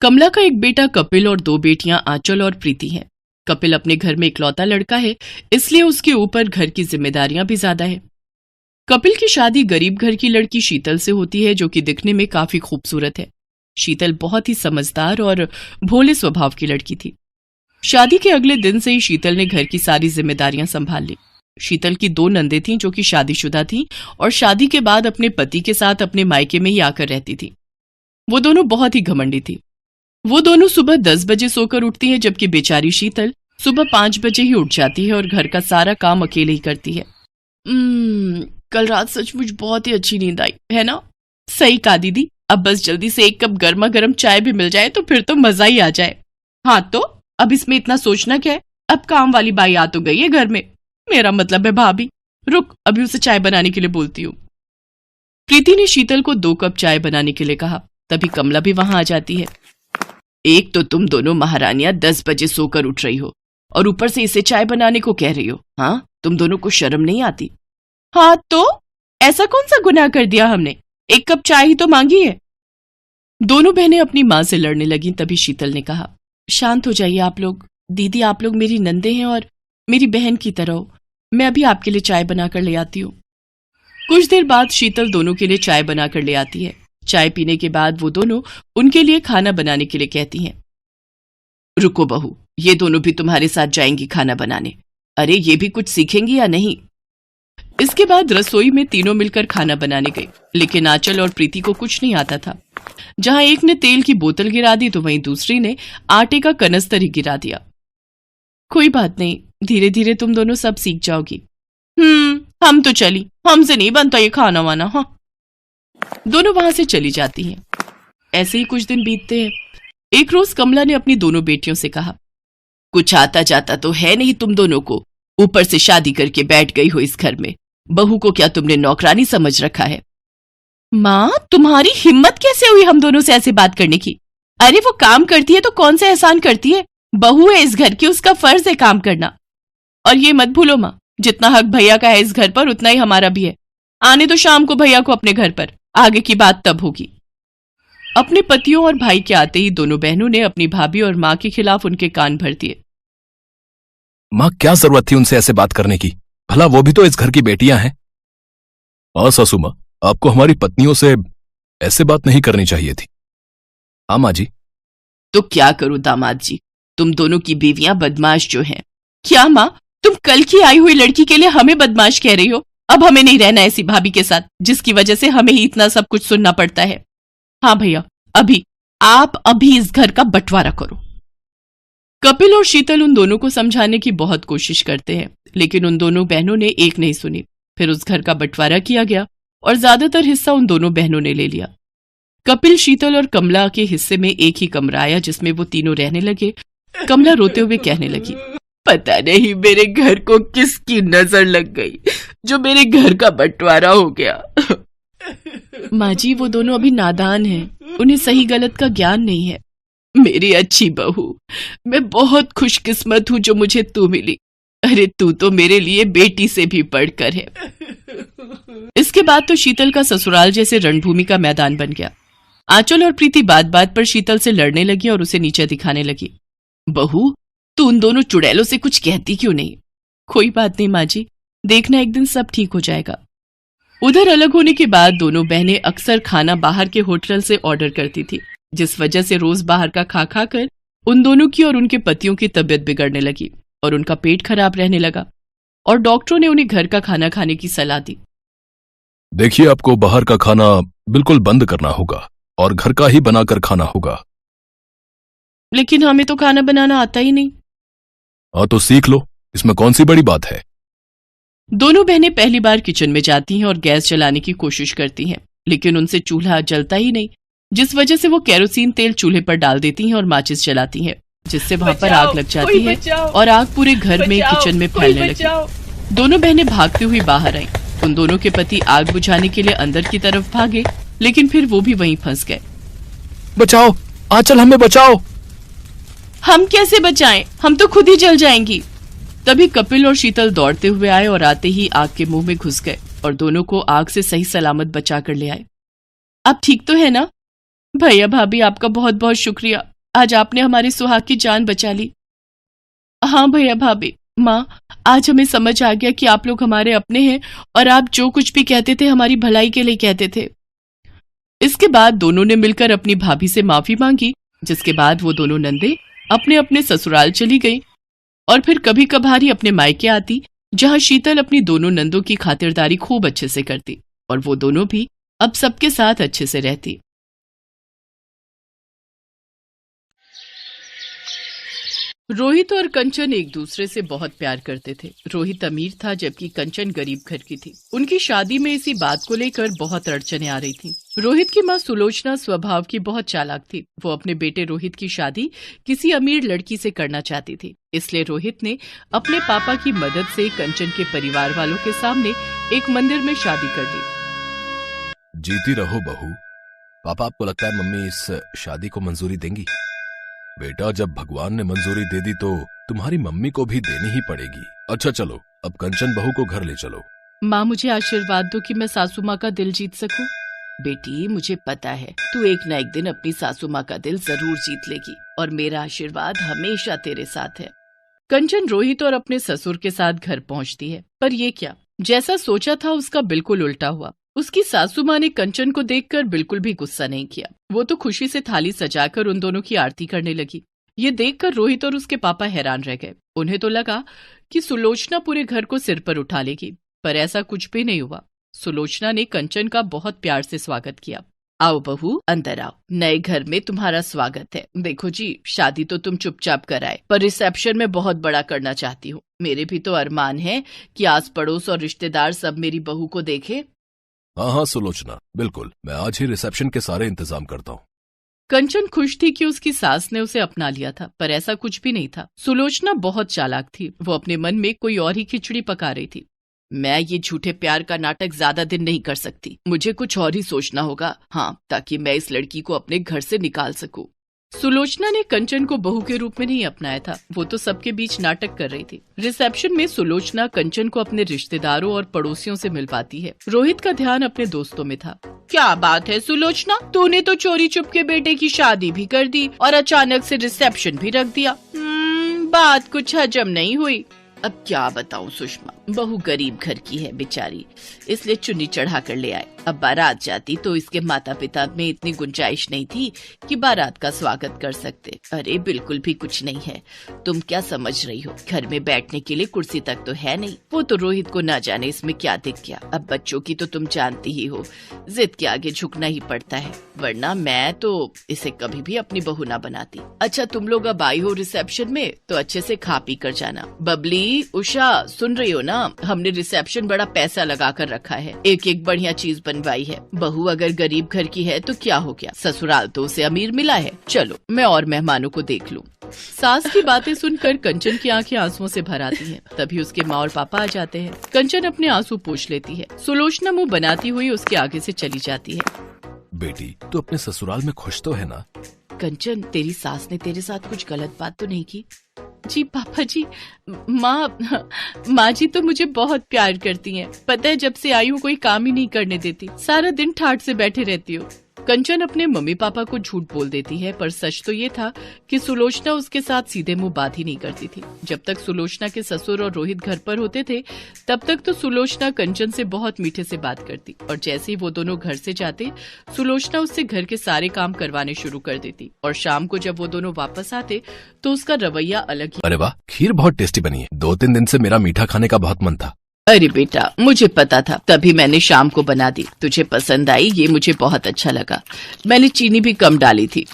कमला का एक बेटा कपिल और दो बेटियां आंचल और प्रीति हैं। कपिल अपने घर में इकलौता लड़का है, इसलिए उसके ऊपर घर की जिम्मेदारियां भी ज्यादा है। कपिल की शादी गरीब घर की लड़की शीतल से होती है, जो कि दिखने में काफी खूबसूरत है। शीतल बहुत ही समझदार और भोले स्वभाव की लड़की थी। शादी के अगले दिन से ही शीतल ने घर की सारी जिम्मेदारियां संभाल ली। शीतल की दो नंदे थीं जो कि शादीशुदा थीं और शादी के बाद अपने पति के साथ अपने मायके में ही आकर रहती थी। वो दोनों बहुत ही घमंडी थी। वो दोनों सुबह 10 बजे सोकर उठती है, जबकि बेचारी शीतल सुबह 5 बजे ही उठ जाती है और घर का सारा काम अकेले ही करती है। कल रात सचमुच बहुत ही अच्छी नींद आई है ना? सही कहा दीदी, अब बस जल्दी से एक कप गर्मा गर्म चाय भी मिल जाए तो फिर तो मजा ही आ जाए। हाँ तो अब इसमें इतना सोचना क्या है? अब काम वाली बाई आ तो गई है घर में, मेरा मतलब है भाभी। रुक, अभी उसे चाय बनाने के लिए बोलती हूँ। प्रीति ने शीतल को 2 कप चाय बनाने के लिए कहा। तभी कमला भी वहां आ जाती है। एक तो तुम दोनों महारानियां 10 बजे सोकर उठ रही हो और ऊपर से इसे चाय बनाने को कह रही हो। हाँ, तुम दोनों को शर्म नहीं आती? हाँ तो ऐसा कौन सा गुनाह कर दिया हमने? 1 कप चाय ही तो मांगी है। दोनों बहनें अपनी मां से लड़ने लगीं। तभी शीतल ने कहा, शांत हो जाइए आप लोग। दीदी, आप लोग मेरी नंदे हैं और मेरी बहन की तरह हो। मैं अभी आपके लिए चाय बनाकर ले आती हूँ। कुछ देर बाद शीतल दोनों के लिए चाय बनाकर ले आती है। चाय पीने के बाद वो दोनों उनके लिए खाना बनाने के लिए कहती हैं। रुको बहू, ये दोनों भी तुम्हारे साथ जाएंगी खाना बनाने। अरे ये भी कुछ सीखेंगी या नहीं? इसके बाद रसोई में तीनों मिलकर खाना बनाने गए, लेकिन आंचल और प्रीति को कुछ नहीं आता था। जहां एक ने तेल की बोतल गिरा दी तो वहीं दूसरी ने आटे का कनस्तर ही गिरा दिया। कोई बात नहीं, धीरे धीरे तुम दोनों सब सीख जाओगी। हम तो चली, हमसे नहीं बनता ये खाना वाना। हाँ, दोनों वहां से चली जाती हैं। ऐसे ही कुछ दिन बीतते हैं। एक रोज कमला ने अपनी दोनों बेटियों से कहा, कुछ आता जाता तो है नहीं तुम दोनों को, ऊपर से शादी करके बैठ गई हो इस घर में। बहू को क्या तुमने नौकरानी समझ रखा है? माँ, तुम्हारी हिम्मत कैसे हुई हम दोनों से ऐसे बात करने की? अरे वो काम करती है तो कौन सा एहसान करती है? बहू है इस घर की, उसका फर्ज है काम करना। और ये मत भूलो माँ, जितना हक भैया का है इस घर पर उतना ही हमारा भी है। आने दो शाम को भैया को अपने घर पर, आगे की बात तब होगी। अपने पतियों और भाई के आते ही दोनों बहनों ने अपनी भाभी और माँ के खिलाफ उनके कान भर दिए। माँ, क्या जरूरत थी उनसे ऐसे बात करने की? भला वो भी तो इस घर की बेटियां हैं। हाँ सासू माँ, आपको हमारी पत्नियों से ऐसे बात नहीं करनी चाहिए थी। हाँ माँ जी। तो क्या करूं दामाद जी, तुम दोनों की बीवियां बदमाश जो हैं। क्या माँ, तुम कल की आई हुई लड़की के लिए हमें बदमाश कह रही हो? अब हमें नहीं रहना ऐसी भाभी के साथ, जिसकी वजह से हमें ही इतना सब कुछ सुनना पड़ता है। हाँ भैया, आप अभी इस घर का बंटवारा करो। कपिल और शीतल उन दोनों को समझाने की बहुत कोशिश करते हैं, लेकिन उन दोनों बहनों ने एक नहीं सुनी। फिर उस घर का बंटवारा किया गया और ज्यादातर हिस्सा उन दोनों बहनों ने ले लिया। कपिल, शीतल और कमला के हिस्से में एक ही कमरा आया जिसमें वो तीनों रहने लगे। कमला रोते हुए कहने लगी, पता नहीं मेरे घर को किसकी नजर लग गई जो मेरे घर का बंटवारा हो गया। माँ जी, वो दोनों अभी नादान हैं, उन्हें सही गलत का ज्ञान नहीं है। मेरी अच्छी बहू, मैं बहुत खुशकिस्मत हूँ जो मुझे तू मिली। अरे तू तो मेरे लिए बेटी से भी बढ़कर है। इसके बाद तो शीतल का ससुराल जैसे रणभूमि का मैदान बन गया। आंचल और प्रीति बात बात पर शीतल से लड़ने लगी और उसे नीचे दिखाने लगी। बहू, तू उन दोनों चुड़ैलों से कुछ कहती क्यों नहीं? कोई बात नहीं माँ जी, देखना एक दिन सब ठीक हो जाएगा। उधर अलग होने के बाद दोनों बहनें अक्सर खाना बाहर के होटल से ऑर्डर करती थी, जिस वजह से रोज बाहर का खा खा कर उन दोनों की और उनके पतियों की तबीयत बिगड़ने लगी और उनका पेट खराब रहने लगा और डॉक्टरों ने उन्हें घर का खाना खाने की सलाह दी। देखिए, आपको बाहर का खाना बिल्कुल बंद करना होगा और घर का ही बनाकर खाना होगा। लेकिन हमें तो खाना बनाना आता ही नहीं। हाँ तो सीख लो, इसमें कौन सी बड़ी बात है। दोनों बहनें पहली बार किचन में जाती हैं और गैस जलाने की कोशिश करती हैं, लेकिन उनसे चूल्हा जलता ही नहीं, जिस वजह से वो केरोसिन तेल चूल्हे पर डाल देती हैं और माचिस जलाती हैं, जिससे वहां पर आग लग जाती है और आग पूरे घर में किचन में फैलने लगी। दोनों बहनें भागती हुई बाहर आईं। उन दोनों के पति आग बुझाने के लिए अंदर की तरफ भागे, लेकिन फिर वो भी वहीं फंस गए। बचाओ आंचल, हमें बचाओ। हम कैसे बचाएं? हम तो खुद ही जल जाएंगी। तभी कपिल और शीतल दौड़ते हुए आए और आते ही आग के मुंह में घुस गए और दोनों को आग से सही सलामत बचा कर ले आए। अब ठीक तो है ना? भैया भाभी, आपका बहुत बहुत शुक्रिया। आज आपने हमारी सुहाग की जान बचा ली। हाँ भैया भाभी, माँ, आज हमें समझ आ गया कि आप लोग हमारे अपने हैं और आप जो कुछ भी कहते थे हमारी भलाई के लिए कहते थे। इसके बाद दोनों ने मिलकर अपनी भाभी से माफी मांगी, जिसके बाद वो दोनों नंदे अपने अपने ससुराल चली गई और फिर कभी कभार ही अपने मायके आती, जहां शीतल अपनी दोनों नंदों की खातिरदारी खूब अच्छे से करती और वो दोनों भी अब सबके साथ अच्छे से रहती। रोहित और कंचन एक दूसरे से बहुत प्यार करते थे। रोहित अमीर था जबकि कंचन गरीब घर की थी। उनकी शादी में इसी बात को लेकर बहुत अड़चनें आ रही थी। रोहित की माँ सुलोचना स्वभाव की बहुत चालाक थी। वो अपने बेटे रोहित की शादी किसी अमीर लड़की से करना चाहती थी। इसलिए रोहित ने अपने पापा की मदद से कंचन के परिवार वालों के सामने एक मंदिर में शादी कर दी। जीती रहो बहू। पापा, आपको लगता है मम्मी इस शादी को मंजूरी देंगी? बेटा, जब भगवान ने मंजूरी दे दी तो तुम्हारी मम्मी को भी देनी ही पड़ेगी। अच्छा चलो, अब कंचन बहू को घर ले चलो। माँ, मुझे आशीर्वाद दो कि मैं सासू माँ का दिल जीत सकूं। बेटी, मुझे पता है तू एक न एक दिन अपनी सासू माँ का दिल जरूर जीत लेगी और मेरा आशीर्वाद हमेशा तेरे साथ है। कंचन रोहित और अपने ससुर के साथ घर पहुँचती है, पर ये क्या, जैसा सोचा था उसका बिल्कुल उल्टा हुआ। उसकी सासू माँ ने कंचन को देखकर बिल्कुल भी गुस्सा नहीं किया। वो तो खुशी से थाली सजाकर उन दोनों की आरती करने लगी। ये देखकर रोहित और उसके पापा हैरान रह गए। उन्हें तो लगा कि सुलोचना पूरे घर को सिर पर उठा लेगी, पर ऐसा कुछ भी नहीं हुआ। सुलोचना ने कंचन का बहुत प्यार से स्वागत किया। आओ बहू, अंदर आओ, नए घर में तुम्हारा स्वागत है। देखो जी, शादी तो तुम चुपचाप कराए, पर रिसेप्शन में बहुत बड़ा करना चाहती हूँ। मेरे भी तो अरमान है कि आस पड़ोस और रिश्तेदार सब मेरी बहू को देखे। हाँ हाँ सुलोचना, बिल्कुल, मैं आज ही रिसेप्शन के सारे इंतजाम करता हूँ। कंचन खुश थी कि उसकी सास ने उसे अपना लिया था, पर ऐसा कुछ भी नहीं था। सुलोचना बहुत चालाक थी। वो अपने मन में कोई और ही खिचड़ी पका रही थी। मैं ये झूठे प्यार का नाटक ज्यादा दिन नहीं कर सकती, मुझे कुछ और ही सोचना होगा, हाँ, ताकि मैं इस लड़की को अपने घर से निकाल सकूं। सुलोचना ने कंचन को बहू के रूप में नहीं अपनाया था, वो तो सबके बीच नाटक कर रही थी। रिसेप्शन में सुलोचना कंचन को अपने रिश्तेदारों और पड़ोसियों से मिलवाती है। रोहित का ध्यान अपने दोस्तों में था। क्या बात है सुलोचना, तूने तो चोरी चुपके बेटे की शादी भी कर दी और अचानक से रिसेप्शन भी रख दिया। बात कुछ हजम नहीं हुई। अब क्या बताऊं सुषमा, बहू गरीब घर की है बेचारी, इसलिए चुन्नी चढ़ा कर ले आए। अब बारात जाती तो इसके माता पिता में इतनी गुंजाइश नहीं थी कि बारात का स्वागत कर सकते। अरे बिल्कुल भी कुछ नहीं है, तुम क्या समझ रही हो, घर में बैठने के लिए कुर्सी तक तो है नहीं। वो तो रोहित को ना जाने इसमें क्या दिख गया। अब बच्चों की तो तुम जानती ही हो, जिद के आगे झुकना ही पड़ता है, वरना मैं तो इसे कभी भी अपनी बहू ना बनाती। अच्छा तुम लोग अब आई हो रिसेप्शन में तो अच्छे से खा पी कर जाना। बबली, उषा, सुन रही हो ना, हमने रिसेप्शन बड़ा पैसा लगा कर रखा है, एक एक बढ़िया चीज बनवाई है। बहू अगर गरीब घर की है तो क्या हो गया, ससुराल तो उसे अमीर मिला है। चलो मैं और मेहमानों को देख लूं। सास की बातें सुनकर कंचन की आंखें आंसुओं से भर आती हैं। तभी उसके माँ और पापा आ जाते हैं। कंचन अपने आंसू पोंछ लेती है। सुलोचना मुंह बनाती हुई उसके आगे से चली जाती है। बेटी, तू अपने ससुराल में खुश तो है ना? कंचन, तेरी सास ने तेरे साथ कुछ गलत बात तो नहीं की? जी पापा जी, माँ जी तो मुझे बहुत प्यार करती हैं। पता है जब से आई हूँ कोई काम ही नहीं करने देती, सारा दिन ठाठ से बैठे रहती हूँ। कंचन अपने मम्मी पापा को झूठ बोल देती है, पर सच तो ये था कि सुलोचना उसके साथ सीधे मुंह बात ही नहीं करती थी। जब तक सुलोचना के ससुर और रोहित घर पर होते थे तब तक तो सुलोचना कंचन से बहुत मीठे से बात करती, और जैसे ही वो दोनों घर से जाते सुलोचना उससे घर के सारे काम करवाने शुरू कर देती, और शाम को जब वो दोनों वापस आते तो उसका रवैया अलग ही। अरे वाह, खीर बहुत टेस्टी बनी है। 2-3 दिन से मेरा मीठा खाने का बहुत मन था। अरे बेटा, मुझे पता था, तभी मैंने शाम को बना दी। तुझे पसंद आई, ये मुझे बहुत अच्छा लगा। मैंने चीनी भी कम डाली थी।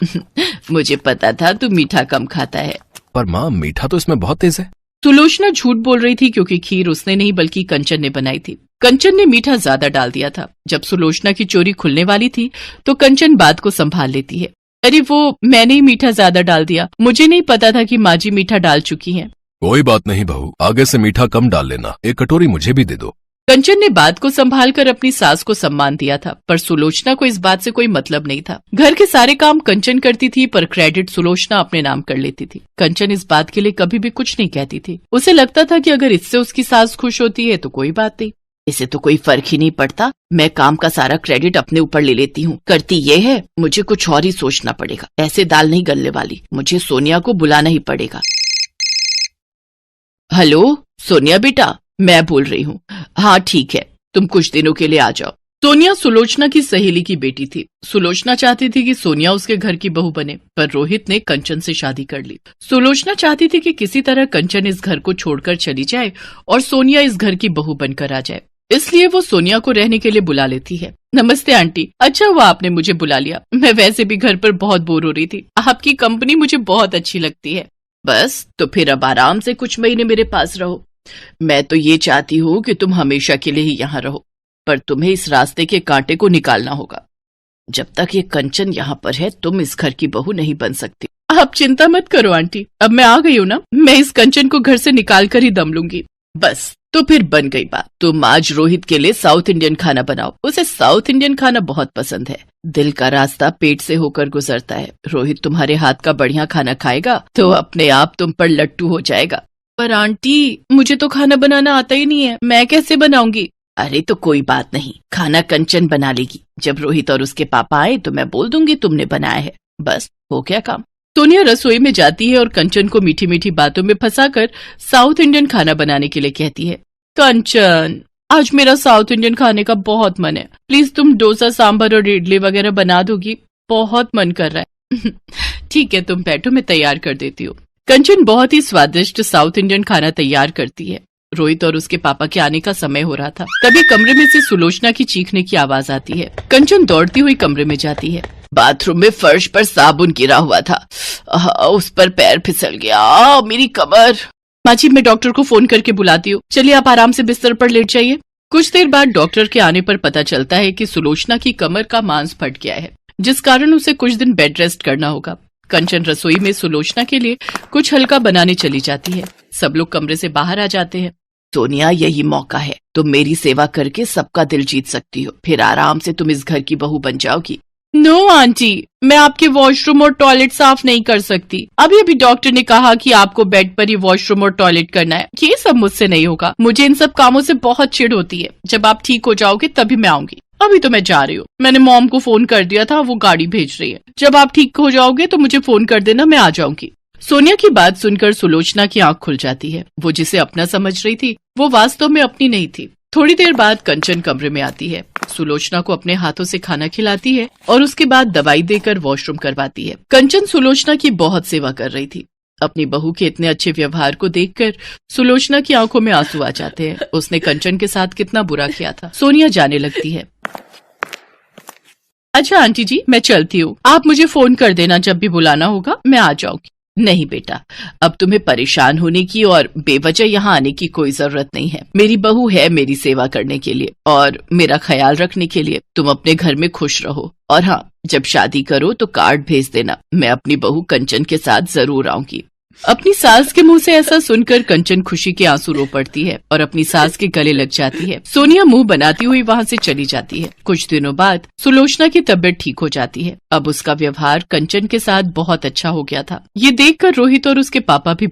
मुझे पता था तू मीठा कम खाता है। पर माँ, मीठा तो इसमें बहुत तेज है। सुलोचना झूठ बोल रही थी क्योंकि खीर उसने नहीं बल्कि कंचन ने बनाई थी। कंचन ने मीठा ज्यादा डाल दिया था। जब सुलोचना की चोरी खुलने वाली थी तो कंचन बात को संभाल लेती है। अरे वो मैंने ही मीठा ज्यादा डाल दिया, मुझे नहीं पता था कि माँ जी मीठा डाल चुकी हैं। कोई बात नहीं बहू, आगे से मीठा कम डाल लेना। एक कटोरी मुझे भी दे दो। कंचन ने बात को संभालकर अपनी सास को सम्मान दिया था, पर सुलोचना को इस बात से कोई मतलब नहीं था। घर के सारे काम कंचन करती थी, पर क्रेडिट सुलोचना अपने नाम कर लेती थी। कंचन इस बात के लिए कभी भी कुछ नहीं कहती थी। उसे लगता था कि अगर इससे उसकी सास खुश होती है तो कोई बात नहीं। इसे तो कोई फर्क ही नहीं पड़ता, मैं काम का सारा क्रेडिट अपने ऊपर ले लेती हूँ। करती ये है, मुझे कुछ और ही सोचना पड़ेगा। ऐसे दाल नहीं गलने वाली, मुझे सोनिया को बुलाना ही पड़ेगा। हेलो सोनिया बेटा, मैं बोल रही हूँ। हाँ ठीक है, तुम कुछ दिनों के लिए आ जाओ। सोनिया सुलोचना की सहेली की बेटी थी। सुलोचना चाहती थी कि सोनिया उसके घर की बहू बने, पर रोहित ने कंचन से शादी कर ली। सुलोचना चाहती थी कि किसी तरह कंचन इस घर को छोड़कर चली जाए और सोनिया इस घर की बहू बनकर आ जाए, इसलिए वो सोनिया को रहने के लिए बुला लेती है। नमस्ते आंटी, अच्छा हुआ आपने मुझे बुला लिया, मैं वैसे भी घर पर बहुत बोर हो रही थी। आपकी कंपनी मुझे बहुत अच्छी लगती है। बस तो फिर अब आराम से कुछ महीने मेरे पास रहो। मैं तो ये चाहती हूँ कि तुम हमेशा के लिए ही यहाँ रहो, पर तुम्हें इस रास्ते के कांटे को निकालना होगा। जब तक ये कंचन यहाँ पर है, तुम इस घर की बहू नहीं बन सकती। आप चिंता मत करो आंटी, अब मैं आ गई हूँ ना, मैं इस कंचन को घर से निकाल कर ही दम लूंगी। बस तो फिर बन गई बात। तुम आज रोहित के लिए साउथ इंडियन खाना बनाओ, उसे साउथ इंडियन खाना बहुत पसंद है। दिल का रास्ता पेट से होकर गुजरता है। रोहित तुम्हारे हाथ का बढ़िया खाना खाएगा तो अपने आप तुम पर लट्टू हो जाएगा। पर आंटी, मुझे तो खाना बनाना आता ही नहीं है, मैं कैसे बनाऊंगी? अरे तो कोई बात नहीं, खाना कंचन बना लेगी। जब रोहित और उसके पापा आए तो मैं बोल दूंगी तुमने बनाया है, बस हो गया काम। सोनिया रसोई में जाती है और कंचन को मीठी मीठी बातों में फंसाकर साउथ इंडियन खाना बनाने के लिए कहती है। कंचन, आज मेरा साउथ इंडियन खाने का बहुत मन है, प्लीज तुम डोसा सांभर और इडली वगैरह बना दोगी, बहुत मन कर रहा है। ठीक है, तुम बैठो, मैं तैयार कर देती हूँ। कंचन बहुत ही स्वादिष्ट साउथ इंडियन खाना तैयार करती है। रोहित और उसके पापा के आने का समय हो रहा था, तभी कमरे में से सुलोचना की चीखने की आवाज आती है। कंचन दौड़ती हुई कमरे में जाती है। बाथरूम में फर्श पर साबुन गिरा हुआ था, उस पर पैर फिसल गया, मेरी कमर। माँ जी, मैं डॉक्टर को फोन करके बुलाती हूँ, चलिए आप आराम से बिस्तर पर लेट जाइए। कुछ देर बाद डॉक्टर के आने पर पता चलता है कि सुलोचना की कमर का मांस फट गया है, जिस कारण उसे कुछ दिन बेड रेस्ट करना होगा। कंचन रसोई में सुलोचना के लिए कुछ हल्का बनाने चली जाती है। सब लोग कमरे से बाहर आ जाते हैं। सोनिया, यही मौका है, तुम मेरी सेवा करके सबका दिल जीत सकती हो, फिर आराम से तुम इस घर की बहू बन जाओगी। नो आंटी, मैं आपके वॉशरूम और टॉयलेट साफ नहीं कर सकती। अभी अभी डॉक्टर ने कहा कि आपको बेड पर ही वॉशरूम और टॉयलेट करना है, ये सब मुझसे नहीं होगा। मुझे इन सब कामों से बहुत चिढ़ होती है। जब आप ठीक हो जाओगे तभी मैं आऊंगी। अभी तो मैं जा रही हूँ, मैंने मॉम को फोन कर दिया था, वो गाड़ी भेज रही है। जब आप ठीक हो जाओगे तो मुझे फोन कर देना, मैं आ जाऊंगी। सोनिया की बात सुनकर सुलोचना की आंख खुल जाती है। वो जिसे अपना समझ रही थी वो वास्तव में अपनी नहीं थी। थोड़ी देर बाद कंचन कमरे में आती है, सुलोचना को अपने हाथों से खाना खिलाती है और उसके बाद दवाई देकर वॉशरूम करवाती है। कंचन सुलोचना की बहुत सेवा कर रही थी। अपनी बहू के इतने अच्छे व्यवहार को देखकर सुलोचना की आंखों में आंसू आ जाते हैं। उसने कंचन के साथ कितना बुरा किया था। सोनिया जाने लगती है। अच्छा आंटी जी, मैं चलती हूँ, आप मुझे फोन कर देना जब भी बुलाना होगा, मैं आ जाऊंगी। नहीं बेटा, अब तुम्हें परेशान होने की और बेवजह यहाँ आने की कोई जरूरत नहीं है। मेरी बहू है मेरी सेवा करने के लिए और मेरा ख्याल रखने के लिए। तुम अपने घर में खुश रहो, और हाँ, जब शादी करो तो कार्ड भेज देना, मैं अपनी बहू कंचन के साथ जरूर आऊंगी। अपनी सास के मुंह से ऐसा सुनकर कंचन खुशी के आंसू रो पड़ती है और अपनी सास के गले लग जाती है। सोनिया मुंह बनाती हुई वहाँ से चली जाती है। कुछ दिनों बाद सुलोचना की तबीयत ठीक हो जाती है। अब उसका व्यवहार कंचन के साथ बहुत अच्छा हो गया था। ये देखकर रोहित और उसके पापा भी